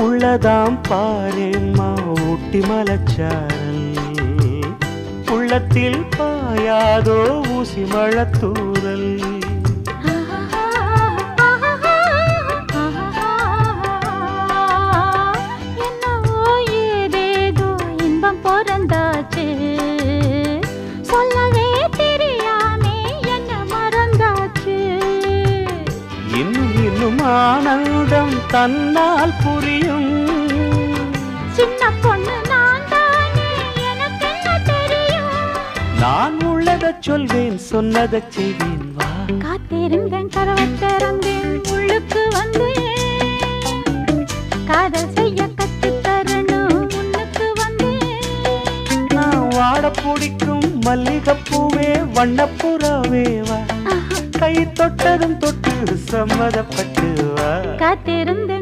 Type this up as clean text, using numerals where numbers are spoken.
உள்ளதாம் பாரேம்மா ஊட்டி மலச்சாரல் உள்ளத்தில் பாயாதோ ஊசி மழத்தூரல் ஆனந்தம் தன்னால் புரியும் சின்ன பொண்ணு நான் தானே எனக்கு என்ன தெரியும் நான் உள்ளதை சொல்வேன் சொன்னதை செய்வேன் வா காத்திருந்தேன் கரவத்திறந்தேன் உள்ளுக்கு வந்தேன் காதல் செய்ய கத்து தரணும் உன்னுக்கு வந்தேன் நான் வாட பிடிக்கும் மல்லிகைப்பூவே வண்ணப்புறாவே வா கை தொட்டதும் தொட்டு சம்மதப்பட்டு வா காத்திருந்தேன்